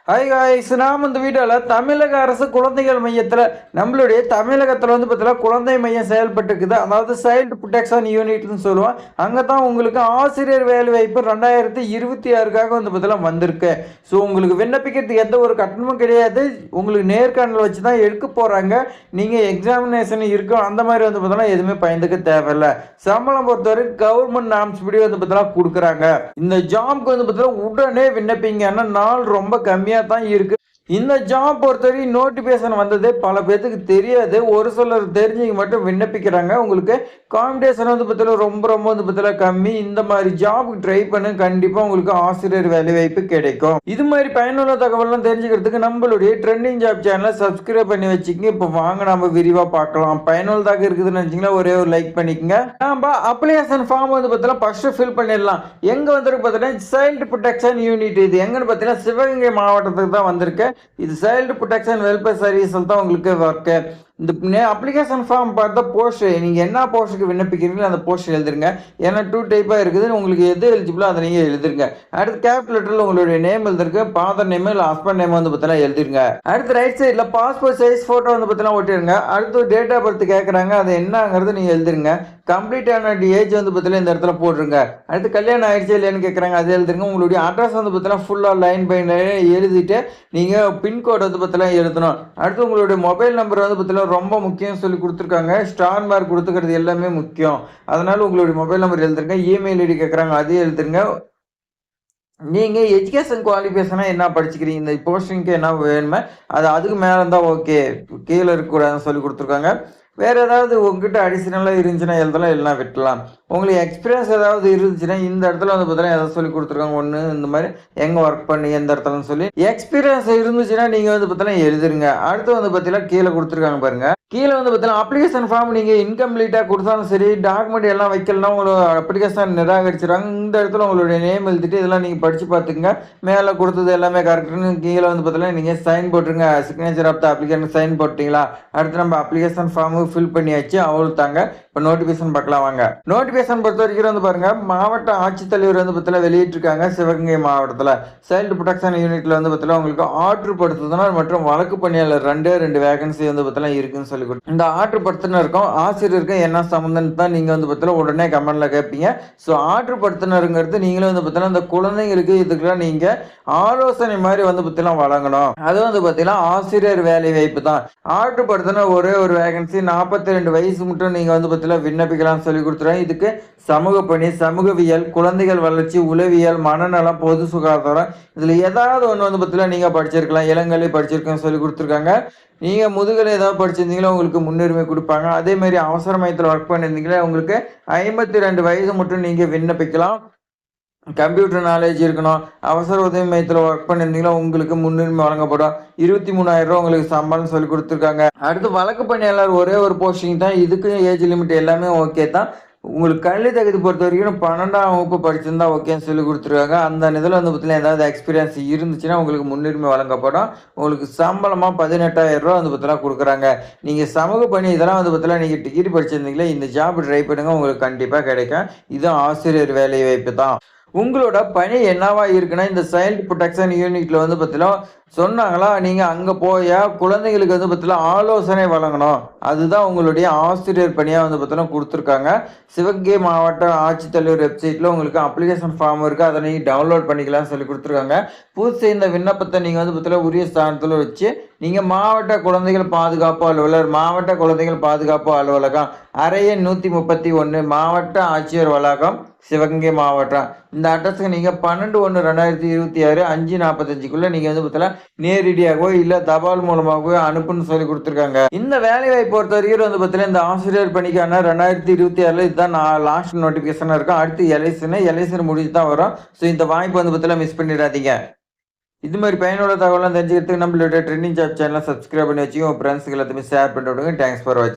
Hi guys, நாம் இந்த வீடியோவில் தமிழக அரசு குழந்தைகள் மையத்தில் நம்மளுடைய தமிழகத்தில் பார்த்தீங்கன்னா குழந்தை மையம் செயல்பட்டு இருக்குது. அதாவது சைல்டு ப்ரொடெக்ஷன் யூனிட்னு சொல்லுவோம். அங்கே தான் உங்களுக்கு ஆசிரியர் வேலை வாய்ப்பு 2026க்காக பார்த்தீங்கன்னா வந்திருக்கு. ஸோ உங்களுக்கு விண்ணப்பிக்கிறதுக்கு எந்த ஒரு கட்டணமும் கிடையாது. உங்களுக்கு நேர்காணல் வச்சு தான் எடுக்க போகிறாங்க. நீங்கள் எக்ஸாமினேஷன் இருக்கும் அந்த மாதிரி பார்த்தீங்கன்னா எதுவுமே பயந்துக்க தேவையில்லை. சம்பளம் பொறுத்தவரைக்கும் கவர்மெண்ட் நாம்ஸ் படி பார்த்தீங்கன்னா கொடுக்குறாங்க. இந்த ஜாப்க்கு பார்த்தீங்கன்னா உடனே விண்ணப்பிங்க. ஆனால் நாள் ரொம்ப கம்மியாக தான் இருக்கு. இந்த ஜாப் பொறுத்தவரைக்கும் நோட்டிபிகேஷன் வந்தது பல பேருக்கு தெரியாது. ஒரு சிலர் தெரிஞ்சவங்க மட்டும் விண்ணப்பிக்கிறாங்க. உங்களுக்கு காம்படிஷன் பார்த்தீங்கன்னா ரொம்ப பார்த்தீங்கன்னா கம்மி. இந்த மாதிரி ஜாபுக்கு ட்ரை பண்ண கண்டிப்பாக உங்களுக்கு ஆசிரியர் வேலை வாய்ப்பு கிடைக்கும். இது மாதிரி பயனுள்ள தகவல்லாம் தெரிஞ்சுக்கிறதுக்கு நம்மளுடைய ட்ரெண்டிங் ஜாப் சேனலை சப்ஸ்கிரைப் பண்ணி வச்சுக்கோங்க. இப்போ வாங்க நம்ம விரிவாக பார்க்கலாம். பயனுள்ளதாக இருக்குதுன்னு நினச்சிங்கன்னா ஒரே ஒரு லைக் பண்ணிக்கோங்க. நம்ம அப்ளிகேஷன் ஃபார்ம் பார்த்தீங்கன்னா ஃபர்ஸ்ட் ஃபில் பண்ணிடலாம். எங்கே வந்துருக்கு பார்த்தீங்கன்னா சைல்டு ப்ரொடெக்ஷன் யூனிட். இது எங்கன்னு பார்த்தீங்கன்னா சிவகங்கை மாவட்டத்துக்கு தான் வந்திருக்கு. இது சைல்டு ப்ரொடெக்ஷன் வெல்ஃபேர் சர்வீஸில் தான் உங்களுக்கு ஒர்க்கு. இந்த அப்ளிகேஷன் ஃபார்ம் பார்த்தா போஸ்ட் நீங்கள் என்ன போஸ்ட்டுக்கு விண்ணப்பிக்கிறீங்களோ அந்த போஸ்ட் எழுதுருங்க. ஏன்னா 2 டைப்பாக இருக்குது. உங்களுக்கு எது எலிஜிபிளோ அதை நீங்கள் எழுதுருங்க. அடுத்து கேப் லெட்டரில் உங்களுடைய நேம் எழுதுருக்கு. ஃபாதர் நேம் இல்லை ஹஸ்பண்ட் நேம் பார்த்தீங்கன்னா எழுதிருங்க. அடுத்து ரைட் சைடில் பாஸ்போர்ட் சைஸ் ஃபோட்டோ பார்த்தீங்கன்னா ஒட்டிடுங்க. அடுத்து டேட் ஆஃப் பர்த் கேட்குறாங்க. அது என்னங்கிறது நீங்கள் எழுதுருங்க. கம்ப்ளீட்டான ஏஜ் பார்த்தீங்கன்னா இந்த இடத்துல போட்டுருங்க. அடுத்து கல்யாணம் ஆயிடுச்சு இல்லைன்னு கேட்குறாங்க, அது எழுதுருங்க. உங்களுடைய அட்ரஸ் பார்த்தீங்கன்னா ஃபுல்லாக லைன் பை லைன் எழுதிட்டு நீங்கள் பின்கோட் பார்த்தீங்கன்னா எழுதணும். அடுத்து உங்களுடைய மொபைல் நம்பர் பார்த்தீங்கன்னா ரொம்ப முக்கியம் சொல்லி கொடுத்துருக்காங்க. ஸ்டார் மார்க் கொடுத்துக்கிறது எல்லாமே முக்கியம். அதனால உங்களுடைய மொபைல் நம்பர் எழுதுருங்க. இமெயில் ஐடி கேட்குறாங்க, அதே எழுதுருங்க. நீங்கள் எஜுகேஷன் குவாலிஃபிகேஷனாக என்ன படிச்சுக்கிறீங்க, இந்த போஸ்டிங்க்கு என்ன வேணுமே அதுக்கு மேலே இருந்தால் ஓகே, கீழே இருக்கக்கூடாதுன்னு சொல்லி கொடுத்துருக்காங்க. வேறு ஏதாவது உங்ககிட்ட அடிஷனலாக இருந்துச்சுன்னா எழுதலாம், இல்லைனா விட்டுலாம். உங்களுக்கு எக்ஸ்பீரியன்ஸ் ஏதாவது இருந்துச்சுன்னா இந்த இடத்துல பார்த்தீங்கன்னா எதாவது சொல்லி கொடுத்துருக்காங்க. ஒன்று இந்த மாதிரி எங்கே ஒர்க் பண்ணி எந்த இடத்துலன்னு சொல்லி எக்ஸ்பீரியன்ஸ் இருந்துச்சுன்னா நீங்கள் பார்த்தீங்கன்னா எழுதுருங்க. அடுத்து பார்த்தீங்கன்னா கீழே கொடுத்துருக்காங்க பாருங்கள். கீழே பார்த்தீங்கன்னா அப்ளிகேஷன் ஃபார்ம் நீங்கள் இன்கம்ப்ளீட்டாக கொடுத்தாலும் சரி, டாக்குமெண்ட் எல்லாம் வைக்கலாம், உங்களுக்கு அப்ளிகேஷன் நிராகரிச்சிடுறாங்க. இந்த இடத்துல உங்களுடைய நேம் எழுதிட்டு இதெல்லாம் நீங்கள் படித்து பார்த்துங்க. மேலே கொடுத்தது எல்லாமே கரெக்டுன்னு கீழே பார்த்தீங்கன்னா நீங்கள் சைன் போட்டுருங்க. Signature of the application sign போட்டிங்களா. அடுத்து நம்ம அப்ளிகேஷன் ஃபார்மு ஃபில் பண்ணியாச்சு, அவ்வளோ தாங்க. இப்போ நோட்டிஃபிகேஷன் பார்க்கலாம் வாங்க. நோட்டிஃபிகேஷன் பொறுத்த வரைக்கும் பாருங்க, மாவட்ட ஆட்சித்தலைவர் பார்த்தீங்கன்னா வெளியிட்டிருக்காங்க. சிவகங்கை மாவட்டத்தில் சைல்டு ப்ரொடெக்ஷன் யூனிட்ல பார்த்தீங்கன்னா உங்களுக்கு ஆர்டர் படுத்துதல் மற்றும் வழக்கு பணியாளர் 2 வேகன்சி பார்த்தீங்கன்னா இருக்குன்னு சொல்லி கொடுத்து இந்த ஆர்டர் படுத்தினருக்கும் ஆசிரியருக்கும் என்ன சம்பந்தம் தான் நீங்க பார்த்தீங்கன்னா உடனே கமெண்ட்ல கேட்பீங்க. ஸோ ஆர்டர் படுத்தினருங்கிறது நீங்களும் பார்த்தீங்கன்னா இந்த குழந்தைங்களுக்கு இதுக்கெல்லாம் நீங்க ஆலோசனை மாதிரி பார்த்தீங்கன்னா வழங்கணும். அது பார்த்தீங்கன்னா ஆசிரியர் வேலை வாய்ப்பு தான். ஆர்டர் படுத்தின ஒரே ஒரு வேகன்சி 42 வயசு மட்டும் நீங்க பார்த்தீங்கன்னா விண்ணப்பிக்கலாம் சொல்லி கொடுத்துருவாங்க. இதுக்கு சமூக பணி, சமூகவியல், குழந்தைகள் வளர்ச்சி, உளவியல், மனநலம், பொது சுகாதாரம், இதுல ஏதாவது ஒன்று பார்த்தீங்கன்னா நீங்க படிச்சிருக்கலாம். இளங்கலை படிச்சிருக்கேன்னு சொல்லி கொடுத்துருக்காங்க. நீங்க முதுகலை ஏதாவது படிச்சிருந்தீங்களா உங்களுக்கு முன்னுரிமை கொடுப்பாங்க. அதே மாதிரி அவசர மையத்தில் ஒர்க் பண்ணியிருந்தீங்களா உங்களுக்கு 52 வயசு மட்டும் நீங்க விண்ணப்பிக்கலாம். கம்ப்யூட்டர் நாலேஜ் இருக்கணும். அவசர உதவி மையத்தில் ஒர்க் பண்ணியிருந்தீங்களா உங்களுக்கு முன்னுரிமை வழங்கப்படும். 23,000 ரூபா உங்களுக்கு சம்பளம் சொல்லி கொடுத்துருக்காங்க. அடுத்து வழக்கு பணியாளர் ஒரே ஒரு போஸ்டிங் தான். இதுக்கு ஏஜ் லிமிட் எல்லாமே ஓகே தான். உங்களுக்கு கல்வி தகுதி பொறுத்த வரைக்கும் 12ஆம் வகுப்பு படிச்சிருந்தா ஓகேன்னு சொல்லி கொடுத்துருக்காங்க. அந்த இதில் பார்த்தீங்கன்னா ஏதாவது எக்ஸ்பீரியன்ஸ் இருந்துச்சுன்னா உங்களுக்கு முன்னுரிமை வழங்கப்படும். உங்களுக்கு சம்பளமாக 18,000 ரூபா பார்த்தீங்கன்னா கொடுக்குறாங்க. நீங்கள் சமூக பணி இதெல்லாம் பார்த்தீங்கன்னா நீங்கள் டிகிரி படிச்சிருந்தீங்களே இந்த ஜாப் ட்ரை பண்ணுங்க, உங்களுக்கு கண்டிப்பாக கிடைக்கும். இதுவும் ஆசிரியர் வேலை வாய்ப்பு தான். உங்களோட பணி என்னவா இருக்குன்னா இந்த சைல்டு ப்ரொடெக்ஷன் யூனிட்ல பார்த்தீங்கன்னா சொன்னாங்களா, நீங்க அங்க போய் குழந்தைகளுக்கு பார்த்தீங்கன்னா ஆலோசனை வழங்கணும். அதுதான் உங்களுடைய ஆசிரியர் பணியா பார்த்தீங்கன்னா கொடுத்துருக்காங்க. சிவகங்கை மாவட்ட ஆட்சித்தலைவர் வெப்சைட்ல உங்களுக்கு அப்ளிகேஷன் ஃபார்ம் இருக்கு, அதை நீங்க டவுன்லோட் பண்ணிக்கலாம்னு சொல்லி கொடுத்துருக்காங்க. பூர்த்தி செய்த விண்ணப்பத்தை நீங்க பார்த்தீங்கன்னா உரிய ஸ்தானத்தில் வச்சு நீங்க மாவட்ட குழந்தைகள் பாதுகாப்பு அலுவலர், மாவட்ட குழந்தைகள் பாதுகாப்பு அலுவலகம், அறைய 131, மாவட்ட ஆட்சியர் வளாகம், சிவகங்கை மாவட்டம். இந்த அட்ரஸுக்கு நீங்க 12/1/2026 5:45க்குள்ள நீங்க பார்த்தீங்கன்னா நேரடியாகவோ இல்ல தபால் மூலமாகவோ அனுப்புன்னு சொல்லி கொடுத்துருக்காங்க. இந்த வேலை வாய்ப்பு பொறுத்த வரைக்கும் பார்த்தீங்கன்னா இந்த ஆசிரியர் பணிக்கான 2026 இதுதான் லாஸ்ட் நோட்டிபிகேஷனா இருக்கும். அடுத்து எலெக்ஷன் முடிஞ்சு தான் வரும். ஸோ இந்த வாய்ப்பு பார்த்தீங்கன்னா மிஸ் பண்ணிடாதீங்க. இது மாதிரி பயனுள்ள தகவலாம் தெரிஞ்சுக்கிறதுக்கு நம்மளோட ட்ரெண்டிங் ஜாப் சேனலை சப்ஸ்கிரைப் பண்ணி வச்சுக்கோங்க. ஃப்ரெண்ட்ஸுக்கு எல்லாத்தையுமே ஷேர் பண்ணி விடுங்க. தேங்க்ஸ் ஃபார் வாட்சிங்.